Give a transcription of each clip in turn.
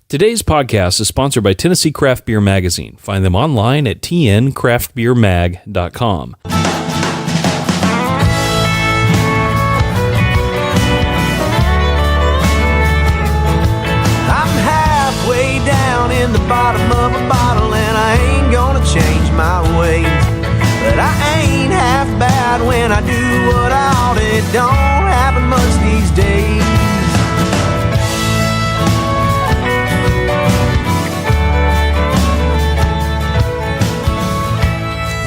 Today's podcast is sponsored by Tennessee Craft Beer Magazine. Find them online at tncraftbeermag.com. I'm halfway down in the bottom of a bottle and I ain't gonna change my ways. But I ain't half bad when I do what I ought. It don't happen much these days.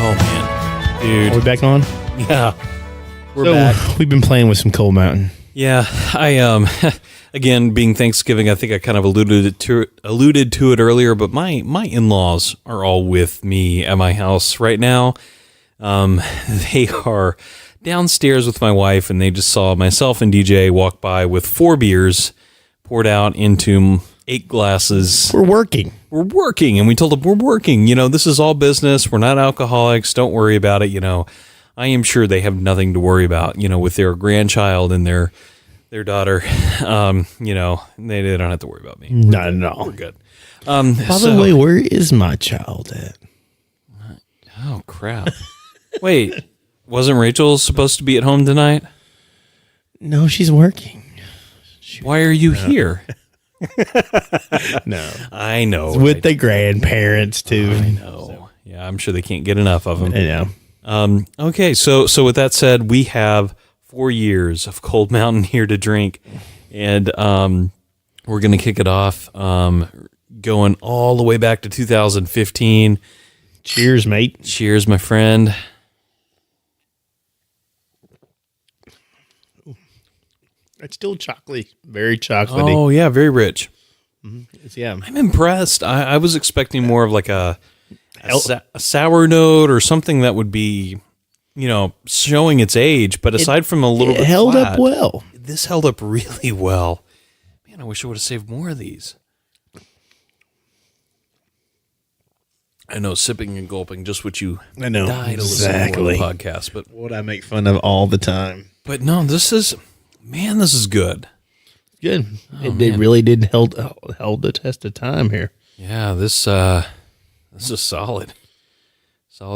Oh, man. Dude. Are we back on? Yeah. We're So, back. We've been playing with some Cold Mountain. Yeah, I again, being Thanksgiving, I think I kind of alluded to it earlier, but my in-laws are all with me at my house right now. They are downstairs with my wife, and they just saw myself and DJ walk by with 4 beers poured out into 8 glasses. We're working. We're working, and we told them we're working. You know, this is all business. We're not alcoholics. Don't worry about it. You know, I am sure they have nothing to worry about, you know, with their grandchild and their daughter. You know, they don't have to worry about me. Not at all. We're good. By the way, where is my child at? Oh, crap. Wait, wasn't Rachel supposed to be at home tonight? No, she's working. Why are you here? No. I know. It's with the grandparents, too. I know. Yeah, I'm sure they can't get enough of them. I know. Okay, so with that said, we have 4 years of Cold Mountain here to drink, and we're going to kick it off going all the way back to 2015. Cheers, mate. Cheers, my friend. It's still chocolatey. Very chocolatey. Oh, yeah, very rich. Yeah. I'm impressed. I was expecting more of like a sour note or something that would be, you know, showing its age. But aside from a little bit held flat, up well. This held up really well. Man, I wish I would have saved more of these. I know, sipping and gulping, just what you I know, died to exactly. listen to on the podcast. But What I make fun of all the time. no, this is good. Good. Oh, It really did held the test of time here. Yeah, this is solid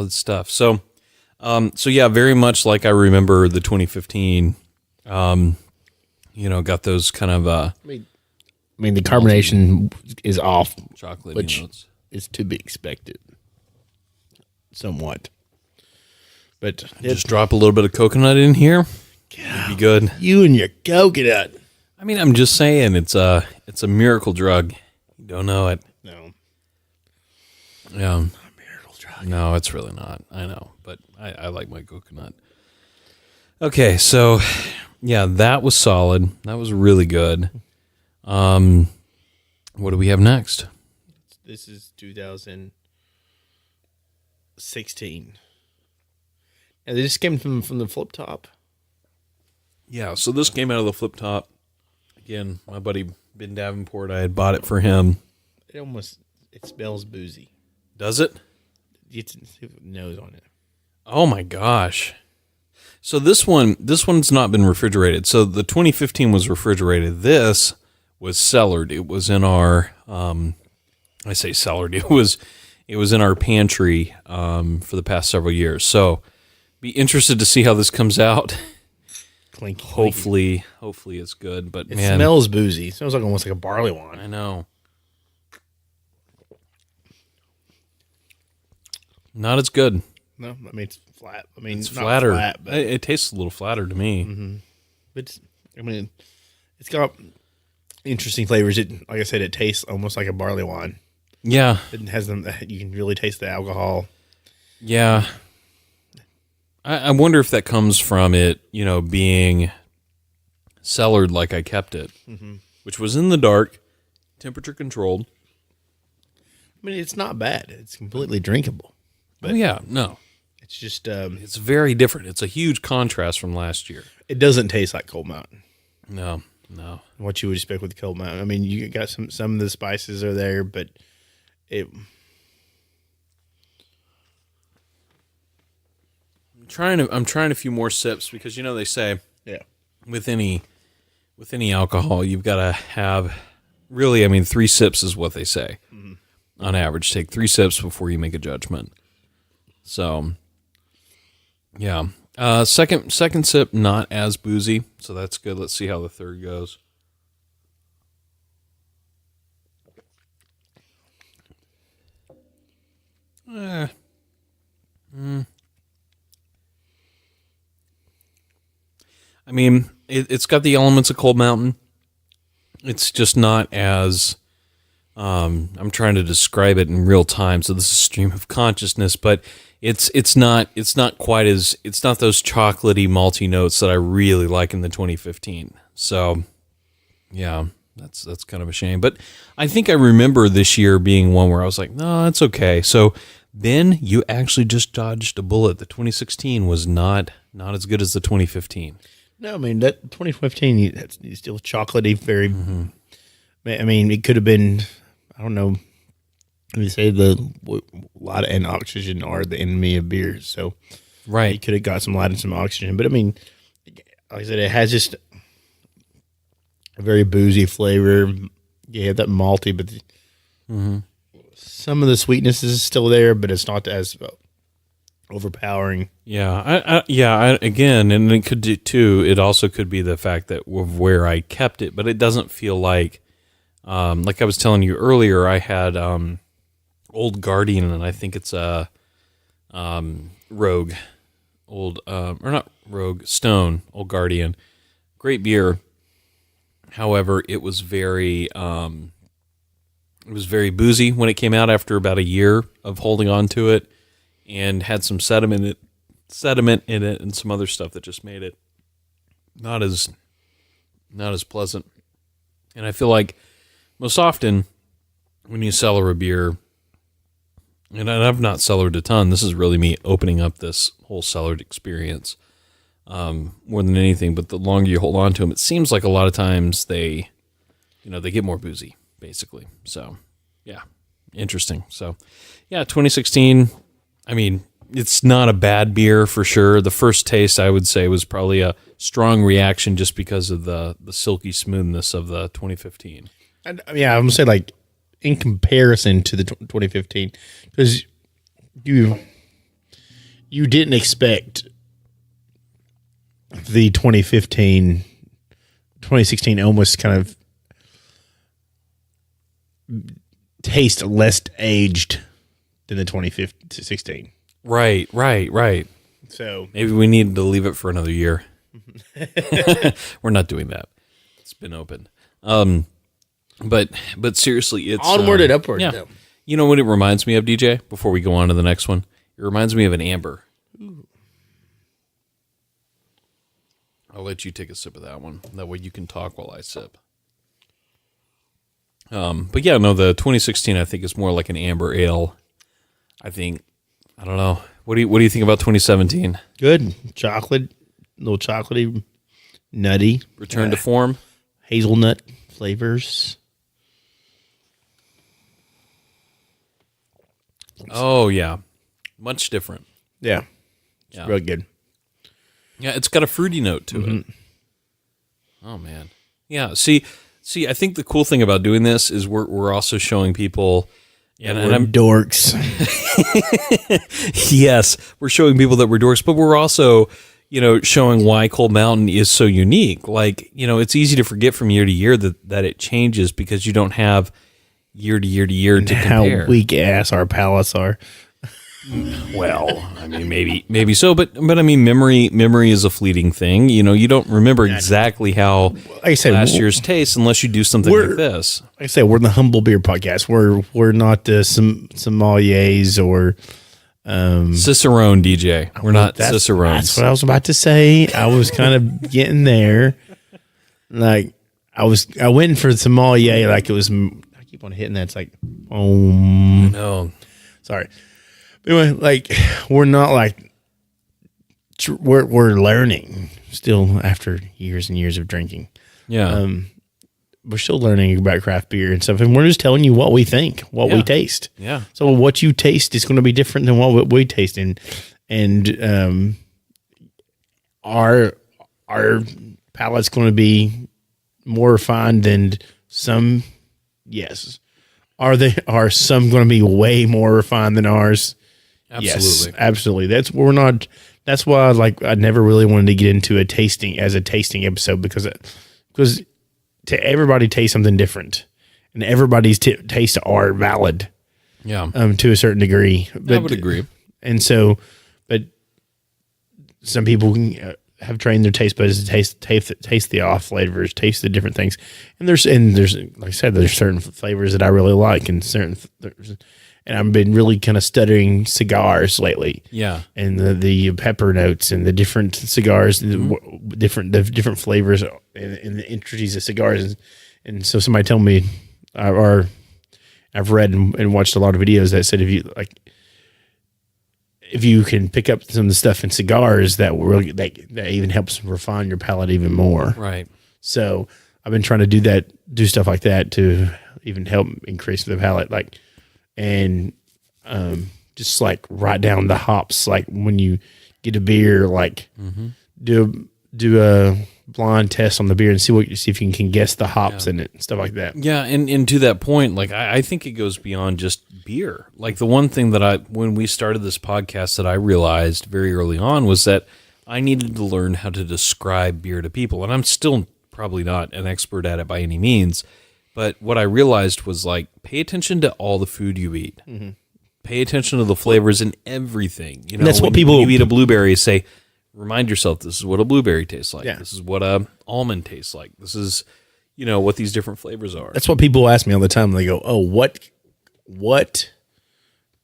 stuff. So yeah, very much like I remember the 2015. You know, got those kind of I mean, the carbonation is off, chocolate which notes. is to be expected, somewhat. But Just drop a little bit of coconut in here. It'd be good. You and your coconut. I mean, I'm just saying it's a miracle drug. You don't know it. No, Yeah. a miracle drug. No, it's really not. I know, but I like my coconut. Okay, so yeah, that was solid. That was really good. What do we have next? This is 2016. And this came from the flip top. Yeah, so this came out of the flip top. Again, my buddy Ben Davenport, I had bought it for him. It smells boozy. Does it? It's nose on it. Oh my gosh. So this one's not been refrigerated. So the 2015 was refrigerated. This was cellared. It was in our I say cellared. It was in our pantry for the past several years. So be interested to see how this comes out. Clinky. Hopefully it's good. But It man, smells boozy. It smells like almost like a barley wine. I know. Not as good. No, I mean it's flat. I mean It's not flatter. flat, but It tastes a little flatter to me. Mm-hmm. It's got interesting flavors. It, like I said, it tastes almost like a barley wine. Yeah. It has them. You can really taste the alcohol. Yeah. I wonder if that comes from it, you know, being cellared like I kept it, which was in the dark, temperature controlled. I mean, it's not bad. It's completely drinkable. Oh, yeah. No. It's just It's very different. It's a huge contrast from last year. it doesn't taste like Cold Mountain. No. What you would expect with Cold Mountain. I mean, you got some of the spices are there, but it. I'm trying a few more sips because, you know, they say Yeah. with any alcohol, you've got to have really, I mean, 3 sips is what they say on average. Take 3 sips before you make a judgment. So, yeah. Second sip, not as boozy, so that's good. Let's see how the third goes. I mean, it's got the elements of Cold Mountain. It's just not as I'm trying to describe it in real time, so this is stream of consciousness, but it's not quite as, it's not those chocolatey malty notes that I really like in the 2015. So yeah, that's kind of a shame. But I think I remember this year being one where I was like, no, it's okay. So then you actually just dodged a bullet. The 2016 was not as good as the 2015. No, I mean, that 2015, that's still chocolatey, very, I mean, it could have been, I don't know, we say a lot and oxygen are the enemy of beer, so right, you could have got some light and some oxygen, but I mean, like I said, it has just a very boozy flavor. You have that malty, but some of the sweetness is still there, but it's not as overpowering. Yeah, again, and it could do too. It also could be the fact that of where I kept it, but it doesn't feel like I was telling you earlier. I had Old Guardian, and I think it's a Rogue, or not Rogue, Stone, Old Guardian, great beer. However, it was very boozy when it came out after about a year of holding on to it, and had some sediment in it and some other stuff that just made it not as pleasant. And I feel like most often when you cellar a beer, and I've not cellared a ton, this is really me opening up this whole cellared experience more than anything, but the longer you hold on to them, it seems like a lot of times they get more boozy, basically. So, yeah, interesting. So, yeah, 2016, I mean, it's not a bad beer for sure. The first taste, I would say, was probably a strong reaction just because of the silky smoothness of the 2015. Yeah, I'm going to say, like, in comparison to the 2015, because you didn't expect the 2016 almost kind of taste less aged than the 2016. Right. So maybe we needed to leave it for another year. We're not doing that. It's been open. But seriously, it's onward and upward. Yeah. Though. You know what it reminds me of, DJ? Before we go on to the next one, it reminds me of an amber. Ooh. I'll let you take a sip of that one. That way you can talk while I sip. But yeah, no, the 2016 I think is more like an amber ale. I don't know. What do you think about 2017? Good. Chocolate, a little chocolatey, nutty. Return to form. Hazelnut flavors. Oh yeah, much different. Yeah, it's real good. Yeah, it's got a fruity note to it. Oh man, yeah. See, I think the cool thing about doing this is we're also showing people, and I'm dorks. Yes, we're showing people that we're dorks, but we're also, showing why Cold Mountain is so unique. Like, it's easy to forget from year to year that it changes because you don't have year to year to year to compare. How weak ass our palates are. Well, I mean, maybe so, but I mean, memory is a fleeting thing. You don't remember exactly how like I said, last year's tastes unless you do something like this. Like I said, we're the Humble Beer Podcast. We're not the sommeliers or Cicerone, DJ. We're not Cicerones. That's what I was about to say. I was kind of getting there. Like I went for sommelier. Like it was. I keep on hitting that. It's like, No, sorry. Anyway, like we're not like we're learning still after years and years of drinking. Yeah, we're still learning about craft beer and stuff, and we're just telling you what we think, what we taste. Yeah. So what you taste is going to be different than what we taste, and our palate's going to be more refined than some Yes. Are some going to be way more refined than ours? Absolutely. Yes, absolutely. That's why I never really wanted to get into a tasting episode because to everybody tastes something different, and everybody's tastes are valid. Yeah. To a certain degree. I would agree. And so, but some people have trained their taste buds to taste the off flavors, taste the different things. And there's like I said, there's certain flavors that I really like, and I've been really kind of studying cigars lately. Yeah. And the pepper notes and the different cigars, the different flavors and the intricacies of cigars. And so somebody told me, or I've read and watched a lot of videos that said if you can pick up some of the stuff in cigars, that even helps refine your palate even more. Right. So I've been trying to do stuff like that to even help increase the palate, and just write down the hops, like when you get a beer, do a blind test on the beer and see if you can guess the hops in it and stuff like that. Yeah, and to that point, I think it goes beyond just beer. Like the one thing that when we started this podcast that I realized very early on was that I needed to learn how to describe beer to people. And I'm still probably not an expert at it by any means, but what I realized was pay attention to all the food you eat. Mm-hmm. Pay attention to the flavors in everything. That's what people... When you eat a blueberry, say, remind yourself, this is what a blueberry tastes like. Yeah. This is what a almond tastes like. This is, what these different flavors are. That's what people ask me all the time. They go, "Oh, what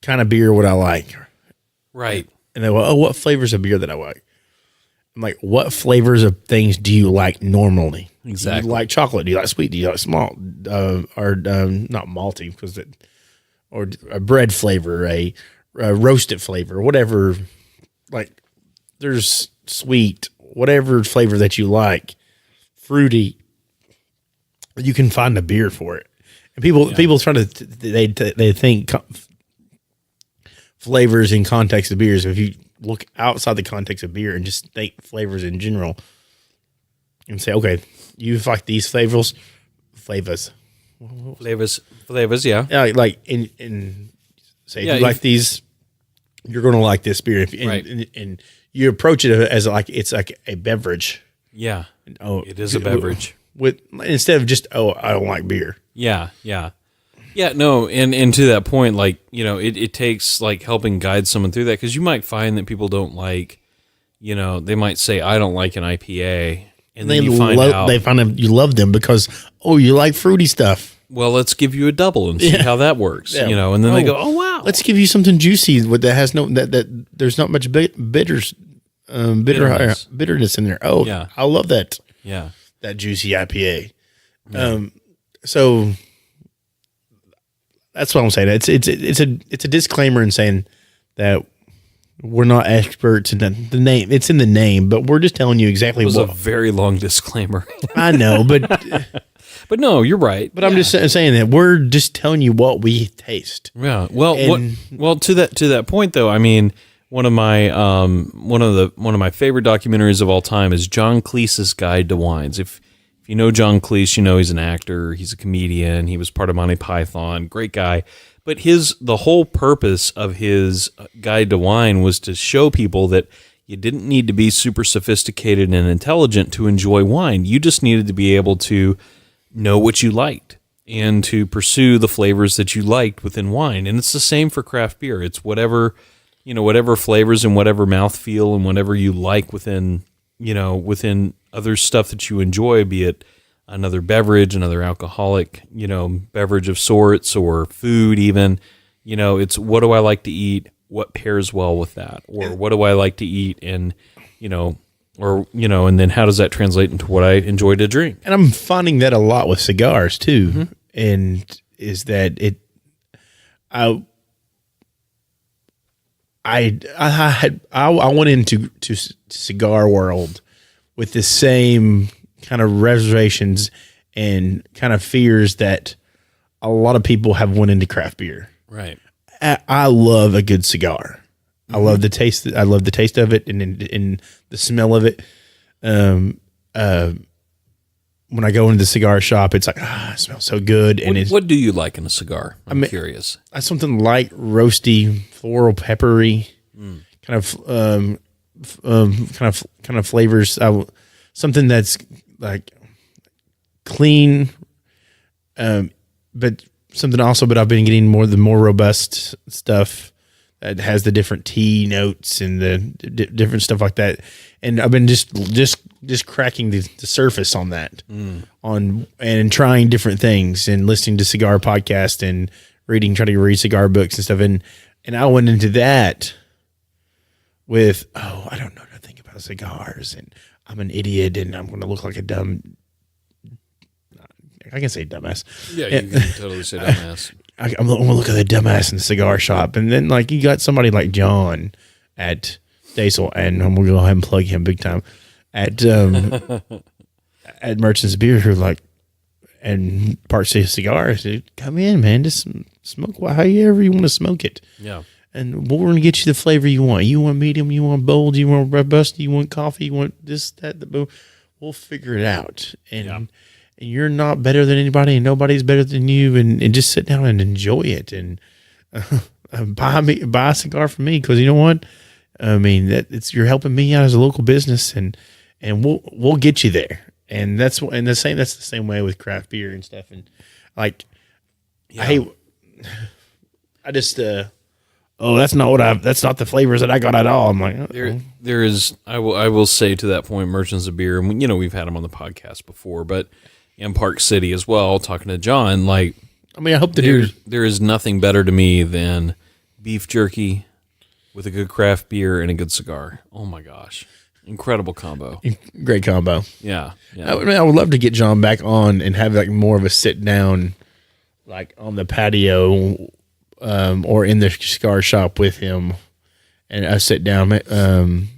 kind of beer would I like?" Right. And they go, "Oh, what flavors of beer that I like?" I'm like, "What flavors of things do you like normally? Exactly. Do you like chocolate? Do you like sweet? Do you like malt? Or not malty or a bread flavor, a roasted flavor, whatever. There's sweet, whatever flavor that you like, fruity. You can find a beer for it." And people try to they think flavors in context of beers. If you look outside the context of beer and just think flavors in general, and say, okay, you like these flavors, yeah. Yeah, say if you like these, you're going to like this beer. And you approach it as it's like a beverage. Yeah. Oh, it is a beverage. Instead of just, I don't like beer. Yeah. No, and to that point, it takes helping guide someone through that, because you might find that people don't they might say, I don't like an IPA, and then you find out you love them because you like fruity stuff. Well, let's give you a double and see how that works. And then they go, oh wow, let's give you something juicy that has that there's not much bitterness in there. Oh yeah, I love that. Yeah, that juicy IPA. Yeah. So that's what I'm saying. It's a disclaimer in saying that we're not experts in the name. It's in the name, but we're just telling you exactly what. It was a very long disclaimer. I know, but but no, you're right. But I'm just saying that we're just telling you what we taste. Yeah. Well, to that point though, I mean, one of my favorite documentaries of all time is John Cleese's Guide to Wines. If you know John Cleese, he's an actor, he's a comedian, he was part of Monty Python, great guy. But the whole purpose of his Guide to Wine was to show people that you didn't need to be super sophisticated and intelligent to enjoy wine. You just needed to be able to know what you liked and to pursue the flavors that you liked within wine. And it's the same for craft beer. It's whatever flavors and whatever mouthfeel and whatever you like within other stuff that you enjoy, be it another beverage, another alcoholic, beverage of sorts, or food even. It's what do I like to eat? What pairs well with that? Or what do I like to eat? And, and then how does that translate into what I enjoy to drink? And I'm finding that a lot with cigars too. Mm-hmm. And is that I went into cigar world with the same kind of reservations and kind of fears that a lot of people have went into craft beer. Right. I love a good cigar. Mm-hmm. I love the taste. I love the taste of it and the smell of it. when I go into the cigar shop, it's like, it smells so good. And What do you like in a cigar? I'm curious. Something light, roasty, floral, peppery, kind of flavors. Something that's like clean, but something also. But I've been getting the more robust stuff that has the different tea notes and the different stuff like that. And I've been just cracking the surface on that, and trying different things and listening to cigar podcasts and trying to read cigar books and stuff. And I went into that with, I don't know nothing about cigars, and I'm an idiot, and I'm going to look like a dumb. I can say dumbass. Yeah, you can totally say dumbass. I'm going to look at the dumbass in the cigar shop, and then like you got somebody like John at Daisel, and I'm going to go ahead and plug him big time at Merchant's Beer, who like, and Park City Cigars. Come in, man, just smoke however you want to smoke it. Yeah. And we're going to get you the flavor you want. You want medium, you want bold, you want robust, you want coffee, you want this, that, the boom. We'll figure it out. And you're not better than anybody, and nobody's better than you. And just sit down and enjoy it. And buy a cigar from me, because you know what? I mean, you're helping me out as a local business, and we'll get you there. And that's the same way with craft beer and stuff. And like, I just that's not the flavors that I got at all. I'm like, there is. I will say to that point, Merchants of Beer, and we've had them on the podcast before, but in Park City as well, talking to John. Like, I mean, I hope there is nothing better to me than beef jerky with a good craft beer and a good cigar. Oh my gosh, incredible combo! Great combo. Yeah. I would love to get John back on and have like more of a sit down, like on the patio, or in the cigar shop with him, and I sit down and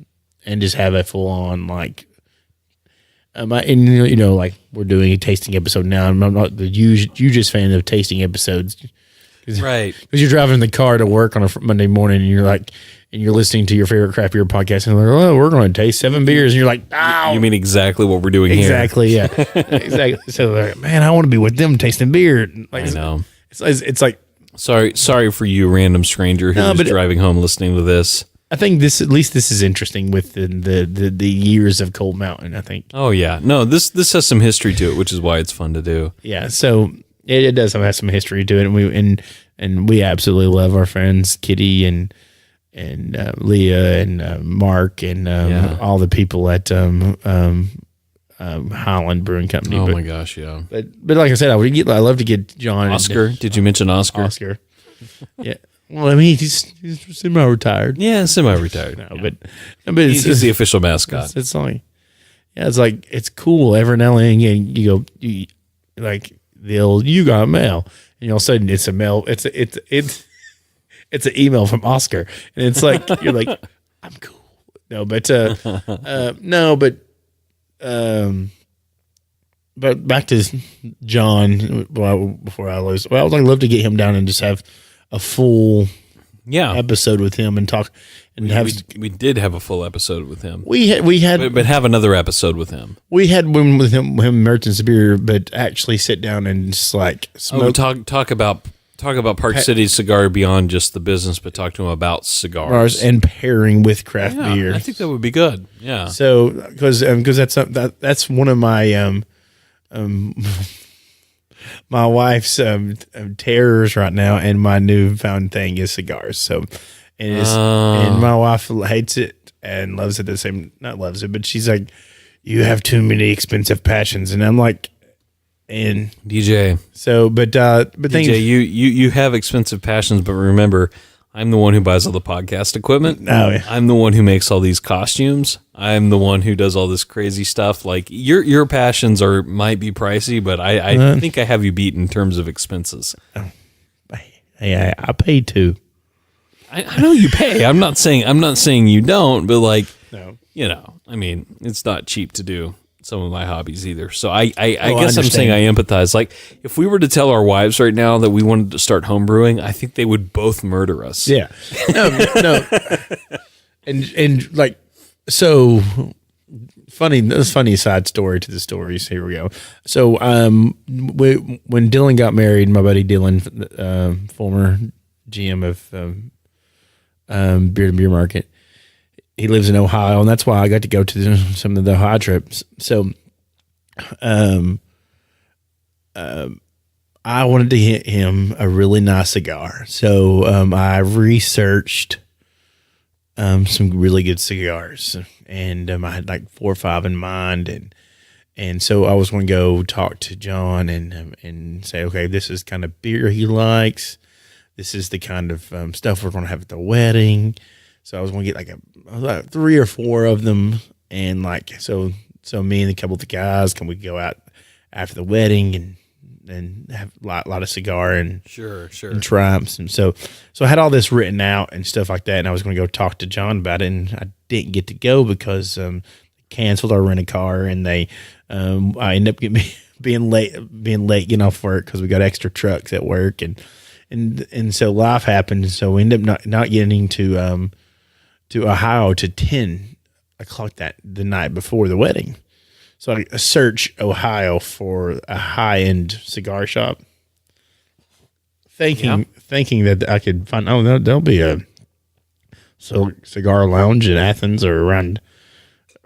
just have a full on like. Like we're doing a tasting episode now. I'm not the hugest fan of tasting episodes, right? Because you're driving in the car to work on a Monday morning, and you're listening to your favorite craft beer podcast, and they're like, "Oh, we're going to taste 7 beers," and you're like, "Oh, you mean exactly what we're doing exactly, here?" Exactly, yeah, exactly. So, like, man, I want to be with them tasting beer. Like, I know. It's like sorry for you, random stranger who's driving home listening to this. I think this is interesting with the years of Cold Mountain, I think. Oh yeah. No, this has some history to it, which is why it's fun to do. Yeah, so it does have some history to it, and we absolutely love our friends Kitty and Leah and Mark and all the people at Highland Brewing Company. Oh my gosh, yeah. But like I said, I love to get John. Oscar, did you mention Oscar? Oscar. Yeah. Well, I mean, he's semi-retired. Yeah, semi-retired. No, yeah. but he's the official mascot. It's like, yeah, it's like, it's cool. Every now and again, you like the old, you got mail, and all of a sudden it's a mail. It's an email from Oscar, and it's like you're like, I'm cool. No, but but back to John. Before I lose, I would love to get him down and just have a full episode with him and talk and we did have a full episode with him. We had but have another episode with him. We had one with him Merchants of Beer, but actually sit down and just like smoke. Talk about Park City Cigar beyond just the business, but talk to him about cigars and pairing with craft beer. I think that would be good. Yeah. So because that's one of my my wife's terrors right now, and my newfound thing is cigars. So, and my wife hates it and loves it not loves it, but she's like, "You have too many expensive passions," and I'm like, and DJ. So, but DJ, you have expensive passions, but remember, I'm the one who buys all the podcast equipment. Oh, yeah. I'm the one who makes all these costumes. I'm the one who does all this crazy stuff. Like your passions might be pricey, but I think I have you beat in terms of expenses. Hey, I pay too. I know you pay. I'm not saying you don't, but like, no. I mean, it's not cheap to do some of my hobbies either. So I guess I'm saying I empathize. Like, if we were to tell our wives right now that we wanted to start home brewing, I think they would both murder us. Yeah. No. And like, so funny side story to the stories. Here we go. So, when Dylan got married, my buddy Dylan, former GM of Beer to Beer Market, he lives in Ohio, and that's why I got to go to some of the Ohio trips. So, I wanted to hit him a really nice cigar. So, I researched some really good cigars, and I had like 4 or 5 in mind, and so I was going to go talk to John and say, okay, this is kind of beer he likes. This is the kind of stuff we're going to have at the wedding. So I was going to get like 3 or 4 of them, and like so me and a couple of the guys, can we go out after the wedding and have a lot of cigar and sure and triumphs, and so I had all this written out and stuff like that, and I was going to go talk to John about it, and I didn't get to go because they canceled our rent a car, and I ended up being late getting off work because we got extra trucks at work, and so life happened, so we ended up not getting to Ohio to 10 o'clock the night before the wedding. So I search Ohio for a high-end cigar shop, thinking that I could find. Oh, there'll be a cigar lounge in Athens or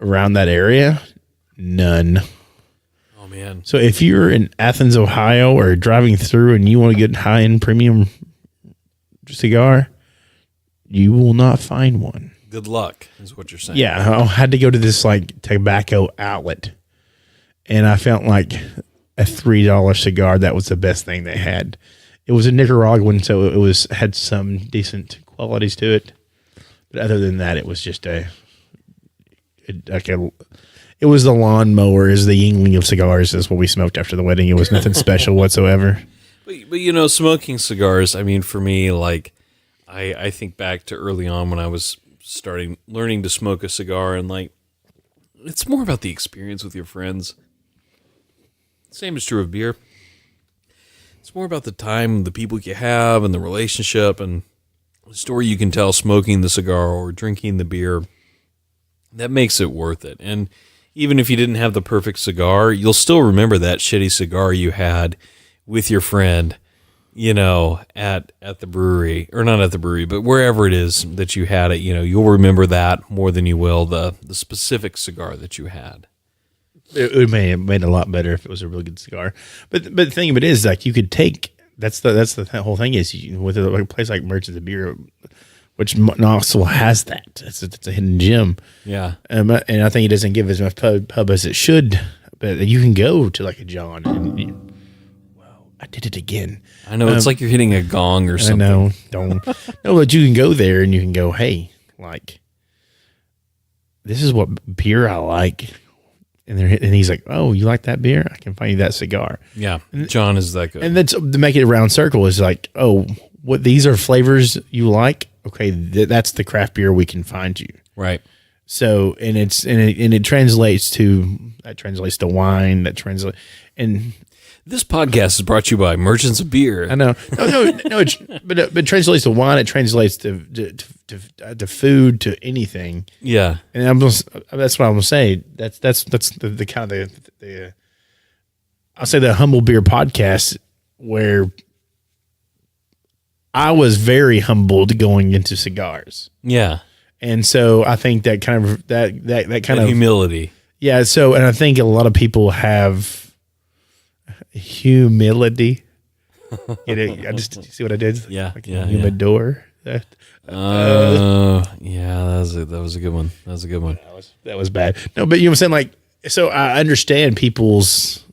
around that area. None. Oh man! So if you're in Athens, Ohio, or driving through and you want to get high-end premium cigar, you will not find one. Good luck, is what you're saying. Yeah, I had to go to this like tobacco outlet. And I felt like a $3 cigar. That was the best thing they had. It was a Nicaraguan, so it had some decent qualities to it. But other than that, it was just it was the lawnmower, is the Yingling of cigars, is what we smoked after the wedding. It was nothing special whatsoever. But smoking cigars, I mean, for me, like I think back to early on when I was learning to smoke a cigar, and like it's more about the experience with your friends. Same is true of beer. It's more about the time, the people you have, and the relationship, and the story you can tell smoking the cigar or drinking the beer. That makes it worth it. And even if you didn't have the perfect cigar, you'll still remember that shitty cigar you had with your friend, at the brewery, or not at the brewery, but wherever it is that you had it. You'll remember that more than you will the specific cigar that you had. It would have made it a lot better if it was a really good cigar. But the thing of it is, like, you could take that's the whole thing is with a place like Merchants of Beer, which Knoxville has that. It's a hidden gem. Yeah, and I think it doesn't give as much pub as it should. But you can go to like a John and I did it again. I know it's like you're hitting a gong or something. I know, but you can go there and you can go, hey, like, this is what beer I like. And he's like, oh, you like that beer? I can find you that cigar. Yeah, John is that good. And that's to make it a round circle is like, oh, what these are flavors you like? Okay, that's the craft beer we can find you. Right. So it translates to wine. And this podcast is brought to you by Merchants of Beer. I know, no, but it translates to wine. It translates to food, to anything. Yeah, and that's what I'm gonna say. That's the kind of the I'll say the Humble Beer podcast, where I was very humbled going into cigars. Yeah, and so I think that kind of that kind of humility. Yeah. So, and I think a lot of people have humility. I just see what I did. Yeah, like humidor. Yeah. That was a good one. That was bad. No, but you know what I'm saying? Like, so I understand people's.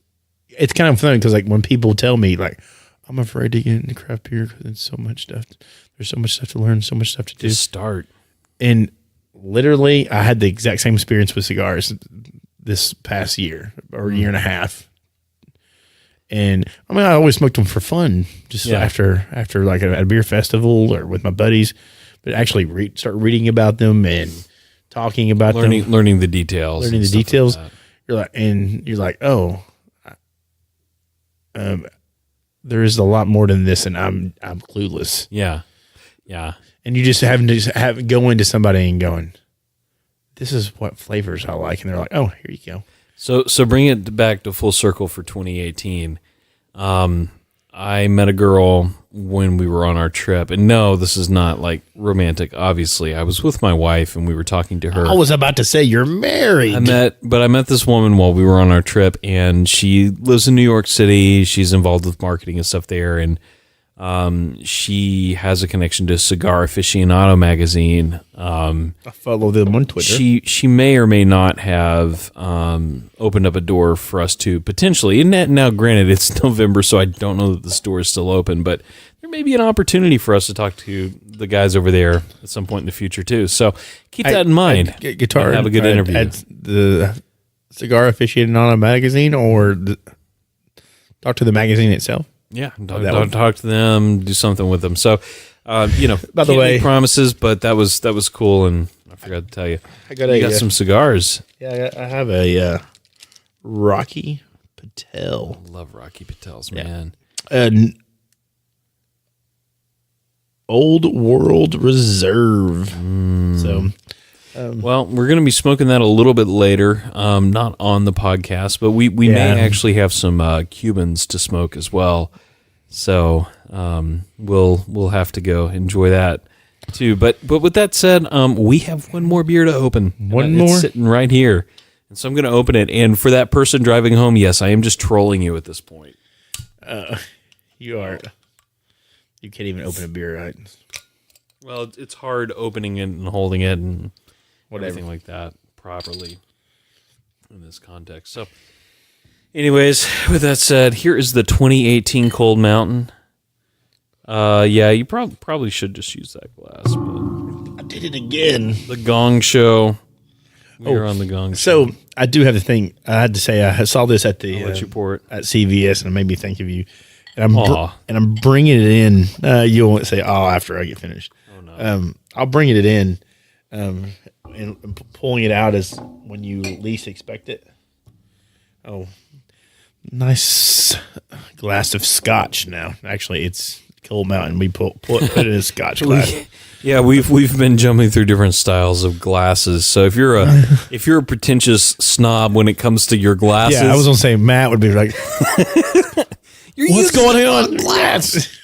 It's kind of funny because like when people tell me like, I'm afraid to get into craft beer because there's so much stuff. There's so much stuff to learn, so much stuff to do. Just start. And literally, I had the exact same experience with cigars this past year or year and a half. And I mean, I always smoked them for fun, just after like at a beer festival or with my buddies. But actually, start reading about them and talking about them, learning the details, Like you're like, oh, there is a lot more than this, and I'm clueless. Yeah. And you just having to go into somebody and going, this is what flavors I like. And they're like, oh, here you go. So bring it back to full circle for 2018. I met a girl when we were on our trip, and no, this is not like romantic. Obviously, I was with my wife, and we were talking to her. I was about to say you're married. I met this woman while we were on our trip, and she lives in New York City. She's involved with marketing and stuff there, and she has a connection to Cigar Aficionado magazine. I follow them on Twitter. She may or may not have opened up a door for us to potentially. And now, granted, it's November, so I don't know that the store is still open, but there may be an opportunity for us to talk to the guys over there at some point in the future too. So keep that in mind. Guitar and have a good interview. At the Cigar Aficionado magazine, or talk to the magazine itself. Yeah, talk to them, do something with them. So, by the way, make promises, but that was cool, and I forgot to tell you, I got some cigars. Yeah, I have a Rocky Patel. I love Rocky Patels, man. An Old World Reserve. So. Well, we're going to be smoking that a little bit later, not on the podcast, but we may actually have some Cubans to smoke as well. So we'll have to go enjoy that too. But with that said, we have one more beer to open. One more? It's sitting right here, and so I'm going to open it. And for that person driving home, yes, I am just trolling you at this point. You are. You can't even open a beer, right? Well, it's hard opening it and holding it and everything like that properly in this context. So, anyways, with that said, here is the 2018 Cold Mountain. Yeah, you probably should just use that glass. But I did it again. The Gong Show. We're on the Gong Show. So I do have the thing. I had to say I saw this at the I'll let you pour it. at CVS, and it made me think of you. And I'm bringing it in. You won't say "oh" after I get finished. Oh no. I'll bring it in, and pulling it out is when you least expect it. Oh, nice glass of scotch. Now, actually, it's Cold Mountain. We put it in a scotch glass. Yeah, we've been jumping through different styles of glasses. So if you're a pretentious snob when it comes to your glasses, Yeah, I was gonna say Matt would be like, "What's going on?" Glass.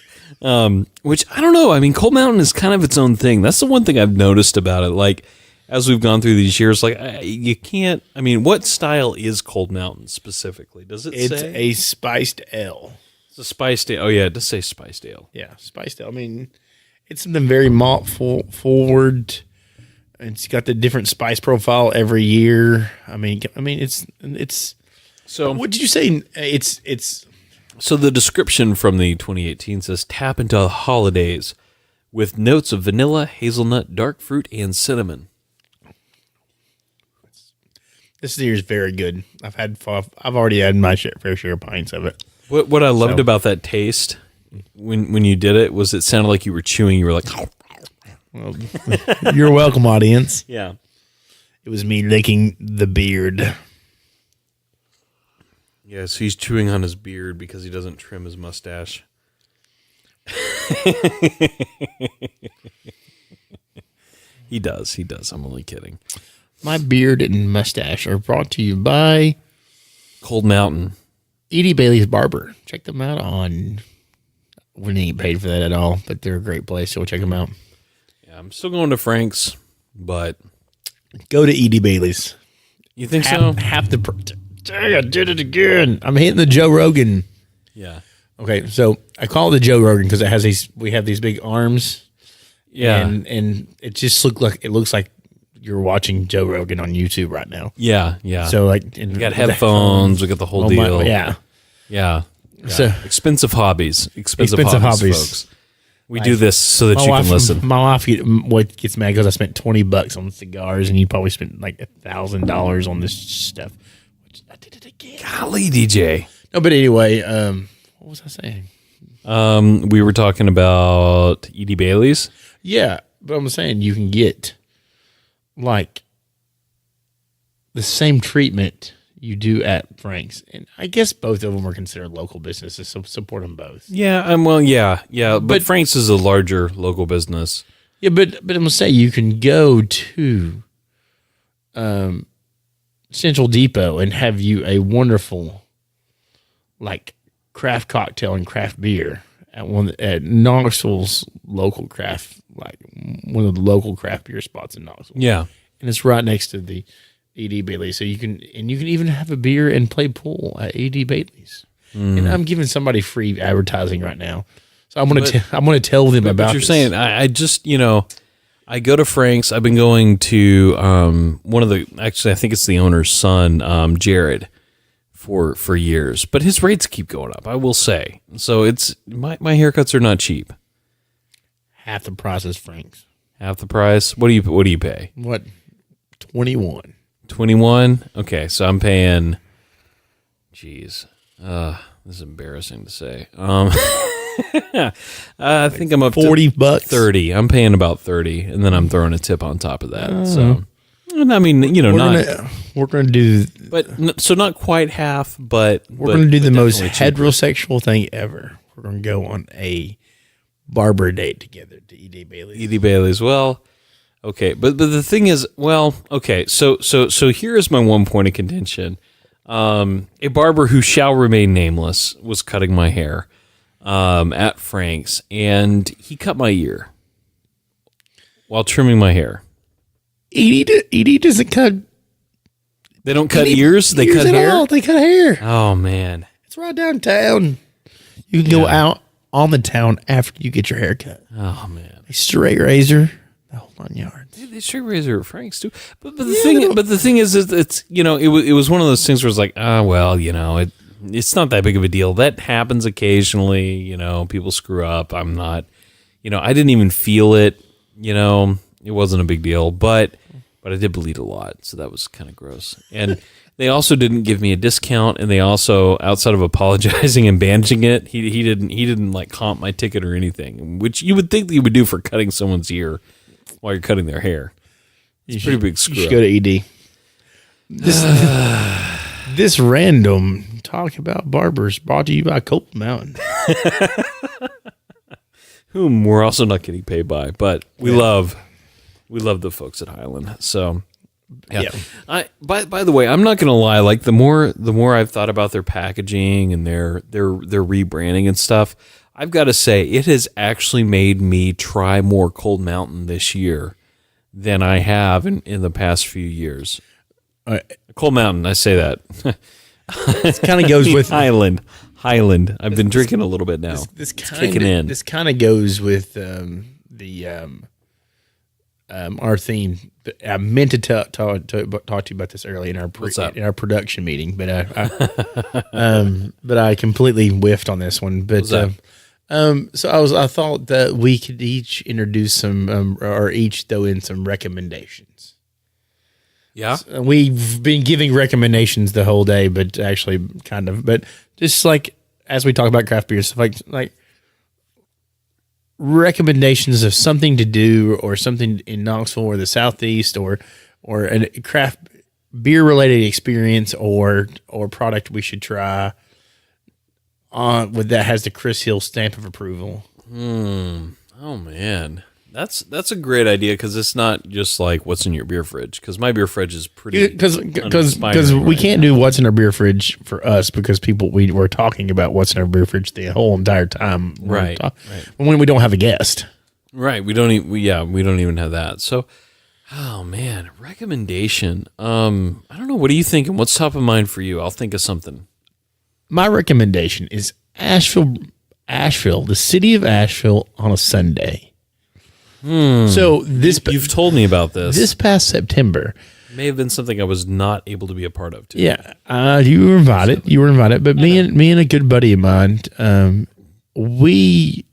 Which I don't know. I mean, Cold Mountain is kind of its own thing. That's the one thing I've noticed about it. Like as we've gone through these years, like you can't. I mean, what style is Cold Mountain specifically? Does it say? It's a spiced ale. It's a spiced ale. Oh yeah, it does say spiced ale. Yeah, spiced ale. I mean, it's something very malt forward. It's got the different spice profile every year. I mean, it's. So what did you say? It's. So the description from the 2018 says, tap into the holidays with notes of vanilla, hazelnut, dark fruit, and cinnamon. This beer is very good. I've already had my fair share of pints of it. What I loved about that taste when you did it was it sounded like you were chewing. You were like, well, you're welcome, audience. Yeah. It was me licking the beard. Yeah, so he's chewing on his beard because he doesn't trim his mustache. He does. I'm only kidding. My beard and mustache are brought to you by Cold Mountain. Edie Bailey's Barber. Check them out on... We didn't get paid for that at all, but they're a great place, so check them out. Yeah, I'm still going to Frank's, but... Go to Edie Bailey's. You think so? Half the... Dang, I did it again. I'm hitting the Joe Rogan. Yeah. Okay, so I call it the Joe Rogan because it has these. We have these big arms. Yeah, and it just looks like you're watching Joe Rogan on YouTube right now. Yeah, yeah. So like, we got headphones. We got the whole deal. Yeah. So expensive hobbies. Expensive hobbies, folks. We do this so that you can listen. My wife gets mad because I spent $20 on cigars, and you probably spent like $1,000 on this stuff. I did it again. Golly, DJ. No, but anyway, what was I saying? We were talking about Edie Bailey's. Yeah, but I'm saying you can get like the same treatment you do at Frank's, and I guess both of them are considered local businesses, so support them both. Yeah, but Frank's is a larger local business. Yeah, but I'm gonna say you can go to Central Depot and have you a wonderful like craft cocktail and craft beer at Knoxville's local craft, like one of the local craft beer spots in Knoxville. Yeah. And it's right next to the E.D. Bailey. So you can even have a beer and play pool at E.D. Bailey's. And I'm giving somebody free advertising right now. So I'm going to tell them about But you're this. saying, I just, I go to Frank's. I've been going to actually, I think it's the owner's son, Jared, for years. But his rates keep going up, I will say. So it's, my haircuts are not cheap. Half the price is Frank's. Half the price? What do you pay? What? 21. 21? Okay, so I'm paying, geez, this is embarrassing to say. I think I'm up $40 to 30. I'm paying about 30, and then I'm throwing a tip on top of that. So, and I mean, we're going to do, so not quite half, but we're going to do the most heterosexual thing ever. We're going to go on a barber date together to E.D. Bailey's. E.D. Bailey's. Well, okay, but the thing is, well, okay, so here is my one point of contention. A barber who shall remain nameless was cutting my hair at Frank's, and he cut my ear while trimming my hair. E.D. doesn't cut. They don't cut ears. They cut hair. All. They cut hair. Oh man, it's right downtown. You can go out on the town after you get your hair cut. Oh man, a straight razor, the whole 9 yards. They straight razor at Frank's too. But the thing is, it's it was one of those things where it's like, it's not that big of a deal. That happens occasionally. People screw up. I'm not. I didn't even feel it. It wasn't a big deal, but I did bleed a lot, so that was kind of gross. And they also didn't give me a discount, and they also, outside of apologizing and bandaging it, he didn't like comp my ticket or anything, which you would think that you would do for cutting someone's ear while you're cutting their hair. It's a pretty big screw. You should go to ED. This random talk about barbers brought to you by Cold Mountain, whom we're also not getting paid by, but we love the folks at Highland. So. Yeah. By the way, I'm not gonna lie. Like the more I've thought about their packaging and their rebranding and stuff, I've got to say it has actually made me try more Cold Mountain this year than I have in the past few years. Cold Mountain, I say that. It kind of goes with Highland. I've been drinking a little bit now. This kicking in. This kind of goes with our theme. I meant to talk to you about this early in our production meeting, but I completely whiffed on this one. But so I thought that we could each introduce some or each throw in some recommendations. Yeah, so we've been giving recommendations the whole day, but actually but just like as we talk about craft beer, stuff like recommendations of something to do or something in Knoxville or the Southeast or a craft beer related experience or product we should try with that has the Chris Hill stamp of approval. Oh man, that's a great idea because it's not just like what's in your beer fridge, because my beer fridge is pretty because we can't do what's in our beer fridge for us because we were talking about what's in our beer fridge the whole entire time, right. When we don't have a guest, right? We don't even have that. So, oh man, recommendation. I don't know. What are you thinking? What's top of mind for you? I'll think of something. My recommendation is Asheville, the city of Asheville on a Sunday. So you've told me about this. This past September may have been something I was not able to be a part of too. Yeah, you were invited. But me and a good buddy of mine, he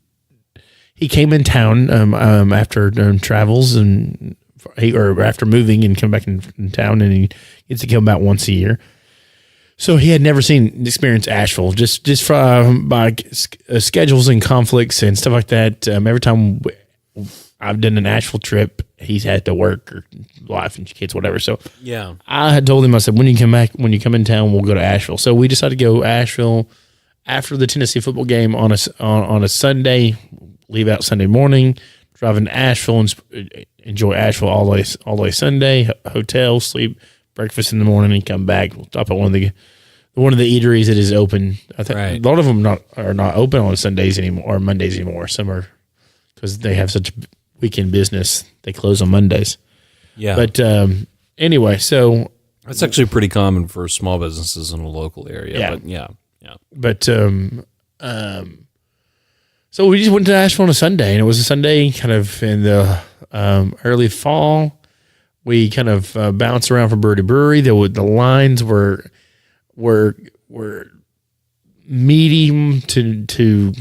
came in town after travels or after moving and come back in town, and he gets to come about once a year. So he had never experienced Asheville, just from by schedules and conflicts and stuff like that. Every time I've done an Asheville trip, he's had to work or wife and kids, whatever. So yeah, I had told him, I said, when you come in town, we'll go to Asheville. So we decided to go Asheville after the Tennessee football game on a Sunday, leave out Sunday morning, drive into Asheville enjoy Asheville all day Sunday. Hotel, sleep, breakfast in the morning, and come back. We'll stop at one of the eateries that is open. I think Right. a lot of them are not open on Sundays anymore or Mondays anymore. Some are because they have such weekend business. They close on Mondays. Yeah. But anyway, so That's actually pretty common for small businesses in a local area. Yeah. But yeah. But so we just went to Asheville on a Sunday, and it was a Sunday kind of in the early fall. We kind of bounced around from brewery to brewery. The lines were medium to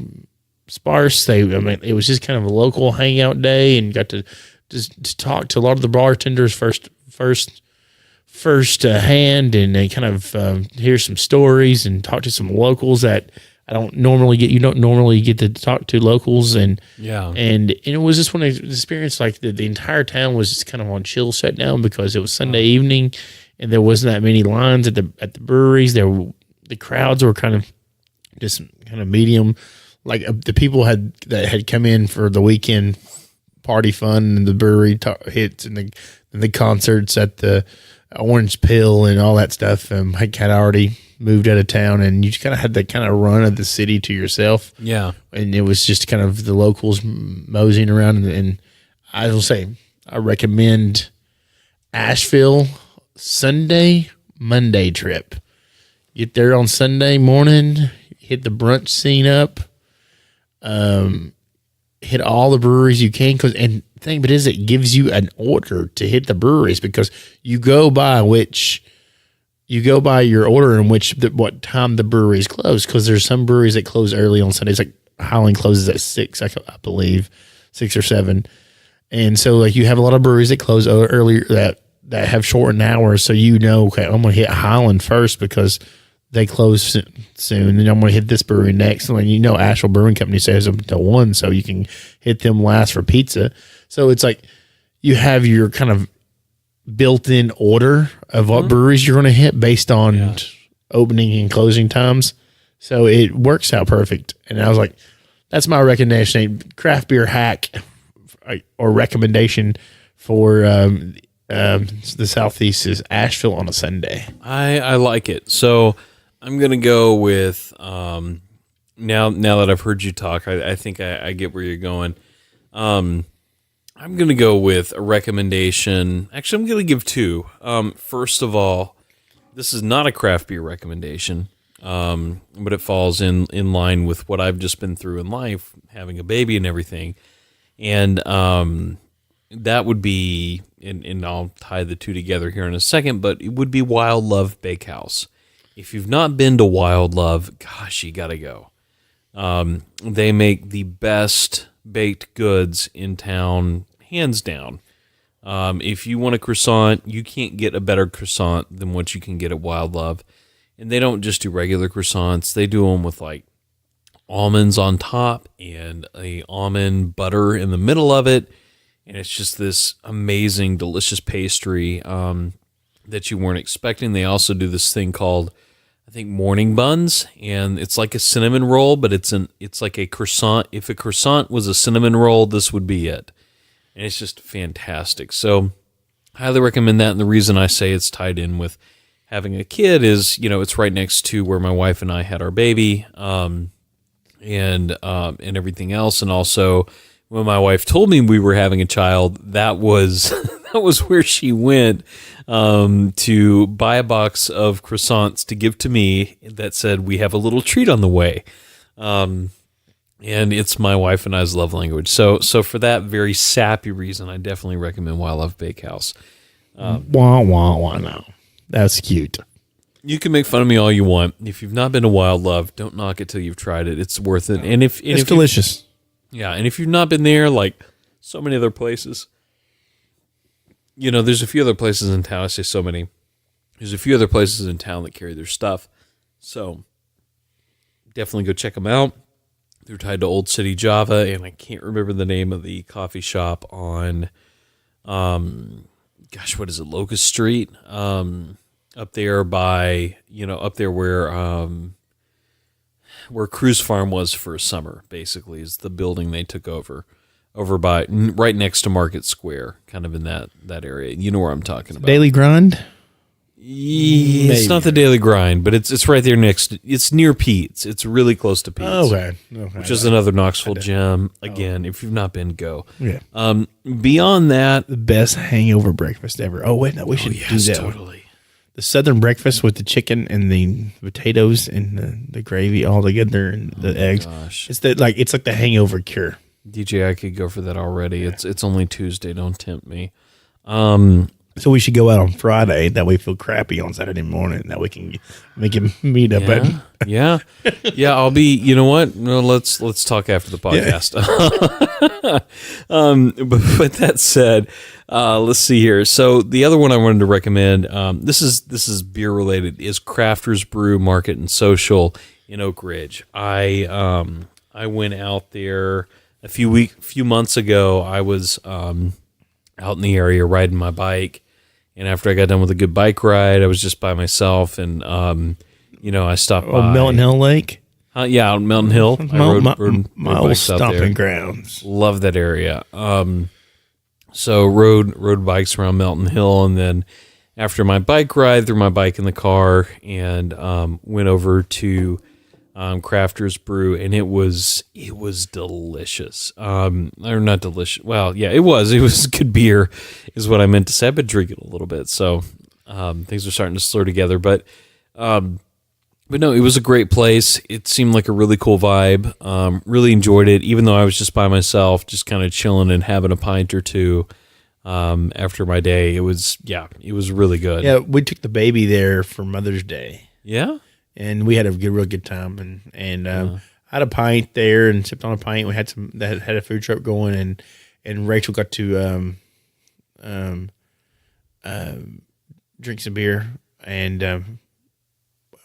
sparse. It was just kind of a local hangout day, and got to just talk to a lot of the bartenders first hand, and they kind of hear some stories and talk to some locals that I don't normally get. You don't normally get to talk to locals, and it was just one of the experience. Like the entire town was just kind of on chill shutdown because it was Sunday evening, and there wasn't that many lines at the breweries. The crowds were kind of medium. Like the people that had come in for the weekend party fun and the brewery hits and the concerts at the Orange Pill and all that stuff. Had already moved out of town, and you just kind of had that kind of run of the city to yourself. Yeah. And it was just kind of the locals moseying around. And I will say, I recommend Asheville Monday trip. Get there on Sunday morning, hit the brunch scene up, hit all the breweries you can. And the thing but is, it gives you an order to hit the breweries because you go by your order in what time the breweries close. Because there's some breweries that close early on Sundays, like Highland closes at 6, I believe, 6 or 7. And so like you have a lot of breweries that close earlier that have shortened hours. So okay, I'm going to hit Highland first because they close soon. And I'm going to hit this brewery next. And Asheville Brewing Company says up until 1, so you can hit them last for pizza. So it's like you have your kind of built-in order of what breweries you're going to hit based on opening and closing times. So it works out perfect. And I was like, that's my recommendation. Craft beer hack or recommendation for the Southeast is Asheville on a Sunday. I like it. So I'm going to go with, now that I've heard you talk, I think I get where you're going. I'm going to go with a recommendation. Actually, I'm going to give 2. First of all, this is not a craft beer recommendation, but it falls in line with what I've just been through in life, having a baby and everything. And that would be, and I'll tie the two together here in a second, but it would be Wild Love Bakehouse. If you've not been to Wild Love, gosh, you got to go. They make the best baked goods in town, hands down. If you want a croissant, you can't get a better croissant than what you can get at Wild Love. And they don't just do regular croissants. They do them with like almonds on top and a almond butter in the middle of it. And it's just this amazing, delicious pastry that you weren't expecting. They also do this thing called, I think, morning buns, and it's like a cinnamon roll, but it's like a croissant. If a croissant was a cinnamon roll, this would be it. And it's just fantastic. So highly recommend that. And the reason I say it's tied in with having a kid is, it's right next to where my wife and I had our baby, and everything else. And also, when my wife told me we were having a child, that was that was where she went to buy a box of croissants to give to me that said, "We have a little treat on the way." And it's my wife and I's love language. So for that very sappy reason, I definitely recommend Wild Love Bakehouse. Wah, wah, wah, no. That's cute. You can make fun of me all you want. If you've not been to Wild Love, don't knock it till you've tried it. It's worth it. And if delicious. Yeah, and if you've not been there, like so many other places, there's a few other places in town. I say so many. There's a few other places in town that carry their stuff. So definitely go check them out. They're tied to Old City Java, and I can't remember the name of the coffee shop on, what is it, Locust Street? Up there by, up there where Cruise Farm was for a summer, basically, is the building they took over over by right next to Market Square, kind of in that area. You know where I'm talking about. Daily Grind? It's not the Daily Grind, but it's right there next. It's near Pete's. It's really close to Pete's. Okay. Which is another Knoxville gem. Again, if you've not been, go. Yeah. Beyond that, The best hangover breakfast ever. Oh, wait, no, we should do that one. totally. The Southern breakfast with the chicken and the potatoes and the gravy all together and the eggs. Gosh. It's like the hangover cure. DJ, I could go for that already. Yeah. It's only Tuesday. Don't tempt me. So we should go out on Friday. That way we feel crappy on Saturday morning. That we can make him meet up. Yeah. I'll be. You know what? No, let's talk after the podcast. But that said, let's see here. So the other one I wanted to recommend. This is beer related. Is Crafters Brew Market and Social in Oak Ridge. I went out there a few months ago. I was out in the area riding my bike. And after I got done with a good bike ride, I was just by myself, and I stopped by Melton Hill Lake. Yeah, out in Melton Hill. I rode my old stomping grounds. Love that area. So rode bikes around Melton Hill, and then after my bike ride, threw my bike in the car and went over to Crafters Brew, and it was delicious. Or not delicious. Well, yeah, it was good beer, is what I meant to say. I've been drinking a little bit, so things are starting to slur together. But no, it was a great place. It seemed like a really cool vibe. Really enjoyed it, even though I was just by myself, just kind of chilling and having a pint or two after my day. It was really good. Yeah, we took the baby there for Mother's Day. Yeah. And we had a real good time, and I had a pint there and sipped on a pint. We had had a food truck going, and Rachel got to drink some beer, and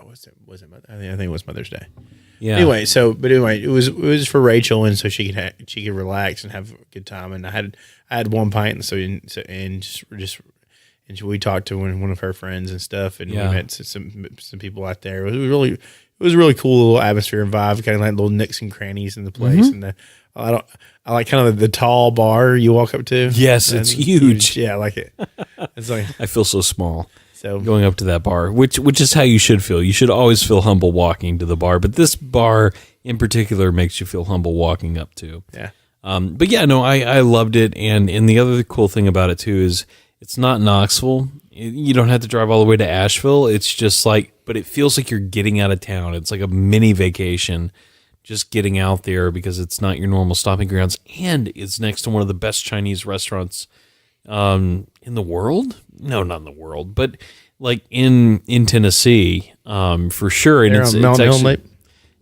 was it? I think it was Mother's Day. Yeah. Anyway, it was for Rachel, and so she could relax and have a good time. And I had one pint, and we talked to one of her friends and stuff, and we met some people out there. It was a really cool little atmosphere and vibe, kind of like little nooks and crannies in the place. Mm-hmm. And I like kind of the tall bar you walk up to. Yes, it's huge. Yeah, I like it. It's like I feel so small. So going up to that bar, which is how you should feel. You should always feel humble walking to the bar, but this bar in particular makes you feel humble walking up to. Yeah. But yeah, no, I loved it, and the other cool thing about it too is it's not Knoxville. You don't have to drive all the way to Asheville. It's just but it feels like you're getting out of town. It's like a mini vacation, just getting out there because it's not your normal stopping grounds, and it's next to one of the best Chinese restaurants in the world. No, not in the world, but like in Tennessee, for sure. And it's actually,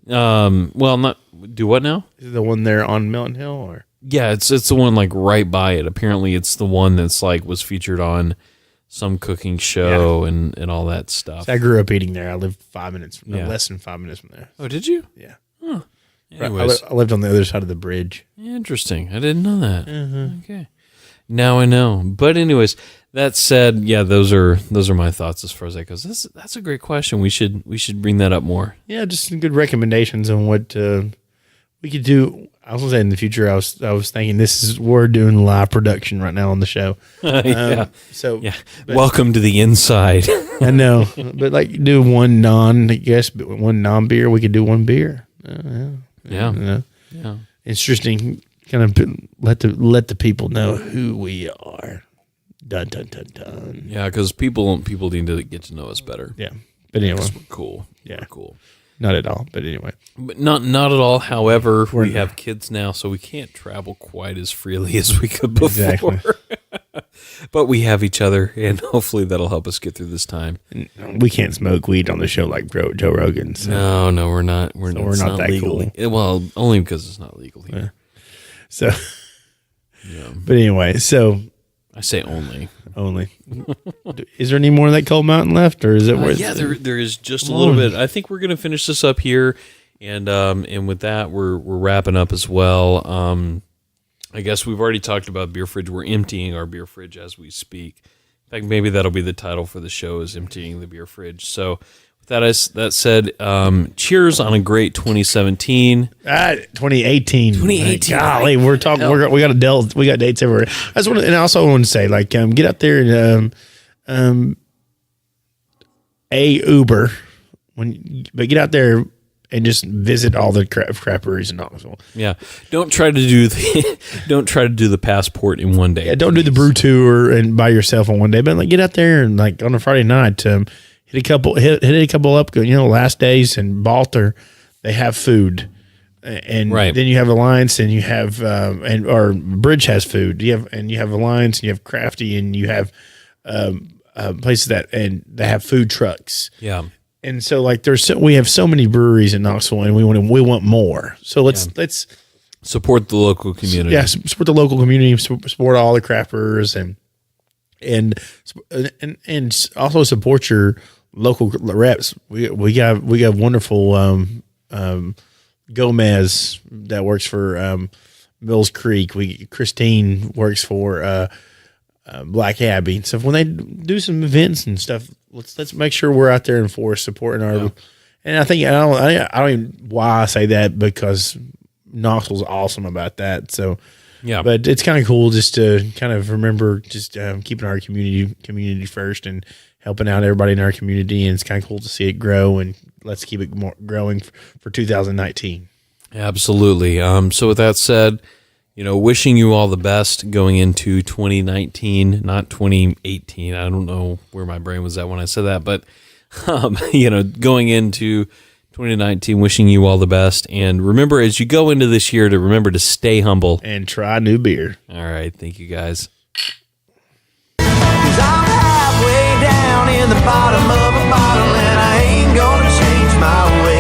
well, not do what now? Is it the one there on Melton Hill, or? Yeah, it's the one like right by it. Apparently, it's the one that's was featured on some cooking show and all that stuff. So I grew up eating there. I lived 5 minutes, less than 5 minutes from there. Oh, did you? Yeah. Huh. Anyways, I lived on the other side of the bridge. Interesting. I didn't know that. Okay. Now I know. But anyways, that said, yeah, those are my thoughts as far as that goes. That's a great question. We should bring that up more. Yeah, just some good recommendations on what we could do. I was gonna say in the future. I was thinking we're doing live production right now on the show. Yeah. But, welcome to the inside. I know, but do one non beer. We could do one beer. Yeah. Interesting. Kind of let the people know who we are. Dun dun dun dun. Yeah, because people need to get to know us better. Yeah, but anyway, we're cool. Yeah, we're cool. Not at all, but anyway. But not at all. However, we have kids now, so we can't travel quite as freely as we could before. Exactly. But we have each other, and hopefully that'll help us get through this time. We can't smoke weed on the show like Joe Rogan. So. No, we're not. We're not that legal. cool. Well, only because it's not legal here. Yeah. So, but anyway, so I say only. Is there any more of that Cold Mountain left, or is it? Yeah, there is just a little bit. I think we're gonna finish this up here, and with that, we're wrapping up as well. I guess we've already talked about beer fridge. We're emptying our beer fridge as we speak. In fact, maybe that'll be the title for the show: is emptying the beer fridge. So, with That said, cheers on a great 2017. 2018. 2018. Golly, we're talking. We got dates everywhere. I just want to, and I also want to say, like, get out there and Uber but get out there and just visit all the crap breweries in Knoxville. Yeah, don't try to do the passport in one day. Yeah, don't do the brew tour and by yourself on one day. But like, get out there and like on a Friday night, hit a couple up. Last days in Balter, they have food, and then you have Alliance, and you have or Bridge has food. You have Alliance, and you have Crafty, and you have places and they have food trucks. Yeah. And so, like, we have so many breweries in Knoxville, and we want more. So let's support the local community. Yeah, support the local community. Support all the craft brewers, and also support your local reps. We got wonderful Gomez that works for Mills Creek. Christine works for Black Abbey and stuff. When they do some events and stuff, let's make sure we're out there in force supporting our. Yeah. And I think I don't even why I say that, because Knoxville's awesome about that. So yeah, but it's kind of cool just to kind of remember just keeping our community first and helping out everybody in our community. And it's kind of cool to see it grow, and let's keep it growing for 2019. Absolutely. So with that said, wishing you all the best going into 2019, not 2018. I don't know where my brain was at when I said that, but, going into 2019, wishing you all the best. And remember, as you go into this year, to remember to stay humble. And try new beer. All right. Thank you, guys. 'Cause I'm halfway down in the bottom of a bottle, and I ain't gonna change my way.